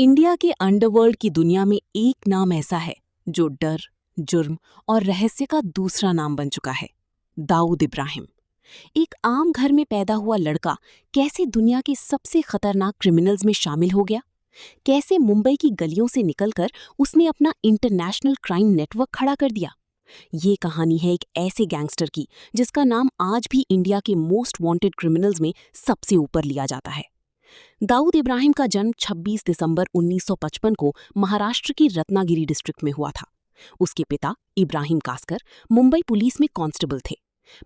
India के underworld की दुनिया में एक नाम ऐसा है जो डर, जुर्म और रहस्य का दूसरा नाम बन चुका है। दाऊद इब्राहिम। एक आम घर में पैदा हुआ लड़का कैसे दुनिया के सबसे खतरनाक क्रिमिनल्स में शामिल हो गया? कैसे मुंबई की गलियों से निकलकर उसने अपना इंटरनेशनल क्राइम नेटवर्क खड़ा कर दिया? ये कहानी है एक ऐसे गैंगस्टर की जिसका नाम आज भी इंडिया के मोस्ट वांटेड क्रिमिनल्स में सबसे ऊपर लिया जाता है। दाऊद इब्राहिम का जन्म 26 दिसंबर 1955 को महाराष्ट्र की रत्नागिरी डिस्ट्रिक्ट में हुआ था। उसके पिता इब्राहिम कास्कर मुंबई पुलिस में कांस्टेबल थे।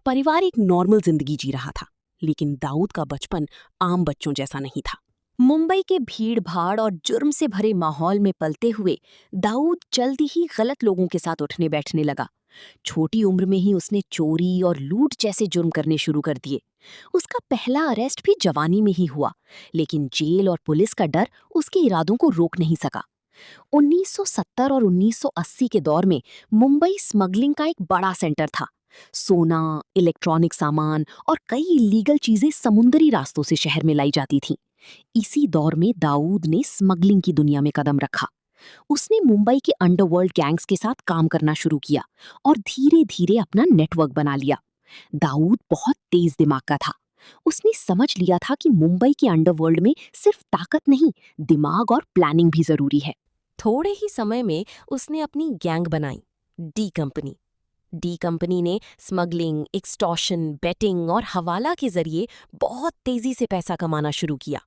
परिवार एक नॉर्मल जिंदगी जी रहा था, लेकिन दाऊद का बचपन आम बच्चों जैसा नहीं था। मुंबई के भीड़-भाड़ और जुर्म से भरे माहौल में पलते हुए दाऊद जल्दी ही गलत लोगों के साथ उठने बैठने लगा। छोटी उम्र में ही उसने चोरी और लूट जैसे जुर्म करने शुरू कर दिए। उसका पहला अरेस्ट भी जवानी में ही हुआ, लेकिन जेल और पुलिस का डर उसके इरादों को रोक नहीं सका। 1970 और 1980 के दौर में मुंबई स्मगलिंग का एक बड़ा सेंटर था। सोना, इलेक्ट्रॉनिक सामान और कई इलीगल चीजें समुद्री रास्तों से शहर में लाई जाती थीं। इसी दौर में दाऊद ने स्मगलिंग की दुनिया में कदम रखा। उसने मुंबई के अंडरवर्ल्ड गैंग्स के साथ काम करना शुरू किया और धीरे धीरे अपना नेटवर्क बना लिया। दाऊद बहुत तेज दिमाग का था। उसने समझ लिया था कि मुंबई के अंडरवर्ल्ड में सिर्फ ताकत नहीं, दिमाग और प्लानिंग भी जरूरी है। थोड़े ही समय में उसने अपनी गैंग बनाई, डी कंपनी। डी कंपनी ने स्मगलिंग, एक्सटॉर्शन, बेटिंग और हवाला के जरिए बहुत तेजी से पैसा कमाना शुरू किया।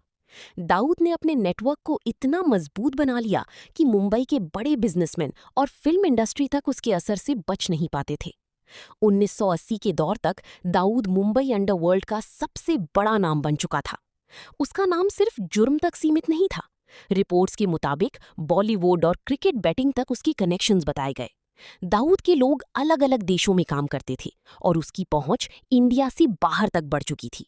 दाऊद ने अपने नेटवर्क को इतना मजबूत बना लिया कि मुंबई के बड़े बिजनेसमैन और फिल्म इंडस्ट्री तक उसके असर से बच नहीं पाते थे। 1980 के दौर तक दाऊद मुंबई अंडरवर्ल्ड का सबसे बड़ा नाम बन चुका था। उसका नाम सिर्फ जुर्म तक सीमित नहीं था। रिपोर्ट्स के मुताबिक बॉलीवुड और क्रिकेट बैटिंग तक उसकी कनेक्शंस बताए गए। दाऊद के लोग अलग अलग देशों में काम करते थे और उसकी पहुंच इंडिया से बाहर तक बढ़ चुकी थी।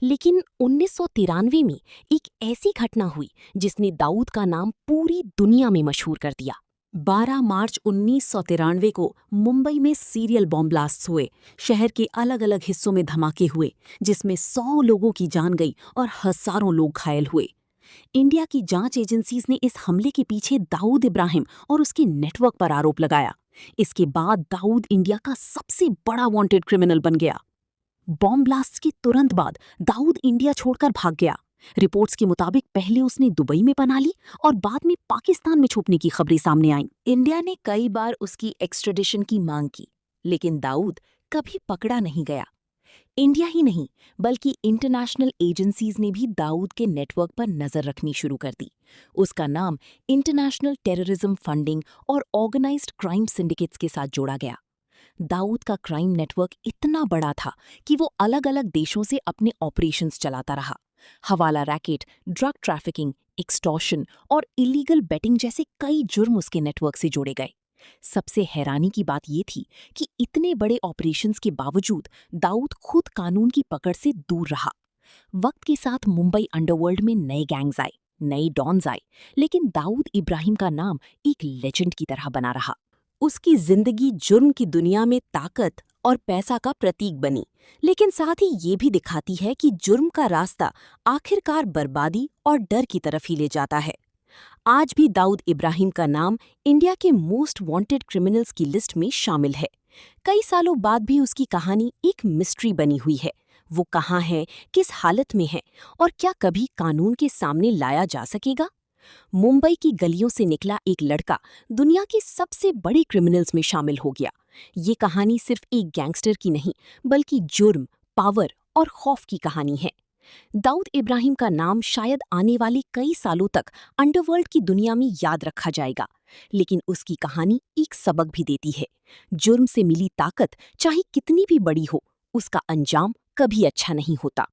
लेकिन 1993 में एक ऐसी घटना हुई जिसने दाऊद का नाम पूरी दुनिया में मशहूर कर दिया। 12 मार्च 1993 को मुंबई में सीरियल बॉम्ब ब्लास्ट हुए। शहर के अलग अलग हिस्सों में धमाके हुए, जिसमें 100 लोगों की जान गई और हजारों लोग घायल हुए। इंडिया की जांच एजेंसीज ने इस हमले के पीछे दाऊद इब्राहिम और उसके नेटवर्क पर आरोप लगाया। इसके बाद दाऊद इंडिया का सबसे बड़ा वांटेड क्रिमिनल बन गया। बॉम्ब ब्लास्ट के तुरंत बाद दाऊद इंडिया छोड़कर भाग गया। रिपोर्ट्स के मुताबिक पहले उसने दुबई में पनाह ली और बाद में पाकिस्तान में छुपने की खबरें सामने आईं। इंडिया ने कई बार उसकी एक्स्ट्रेडिशन की मांग की, लेकिन दाऊद कभी पकड़ा नहीं गया। इंडिया ही नहीं, बल्कि इंटरनेशनल एजेंसीज ने भी दाऊद के नेटवर्क पर नजर रखनी शुरू कर दी। उसका नाम इंटरनेशनल टेररिज्म फंडिंग और ऑर्गेनाइज्ड क्राइम सिंडिकेट्स के साथ जोड़ा गया। दाऊद का क्राइम नेटवर्क इतना बड़ा था कि वो अलग अलग देशों से अपने ऑपरेशंस चलाता रहा। हवाला रैकेट, ड्रग ट्रैफिकिंग, एक्सटॉर्शन और इलीगल बेटिंग जैसे कई जुर्म उसके नेटवर्क से जोड़े गए। सबसे हैरानी की बात ये थी कि इतने बड़े ऑपरेशंस के बावजूद दाऊद खुद कानून की पकड़ से दूर रहा। वक्त के साथ मुंबई अंडरवर्ल्ड में नए गैंग्स आए, नए डॉन्स आए, लेकिन दाऊद इब्राहिम का नाम एक लेजेंड की तरह बना रहा। उसकी जिंदगी जुर्म की दुनिया में ताकत और पैसा का प्रतीक बनी, लेकिन साथ ही ये भी दिखाती है कि जुर्म का रास्ता आखिरकार बर्बादी और डर की तरफ ही ले जाता है। आज भी दाऊद इब्राहिम का नाम इंडिया के मोस्ट वांटेड क्रिमिनल्स की लिस्ट में शामिल है। कई सालों बाद भी उसकी कहानी एक मिस्ट्री बनी हुई है। वो कहाँ है, किस हालत में है और क्या कभी कानून के सामने लाया जा सकेगा? मुंबई की गलियों से निकला एक लड़का दुनिया के सबसे बड़े क्रिमिनल्स में शामिल हो गया। ये कहानी सिर्फ एक गैंगस्टर की नहीं, बल्कि जुर्म, पावर और खौफ की कहानी है। दाऊद इब्राहिम का नाम शायद आने वाले कई सालों तक अंडरवर्ल्ड की दुनिया में याद रखा जाएगा, लेकिन उसकी कहानी एक सबक भी देती है। जुर्म से मिली ताकत चाहे कितनी भी बड़ी हो, उसका अंजाम कभी अच्छा नहीं होता।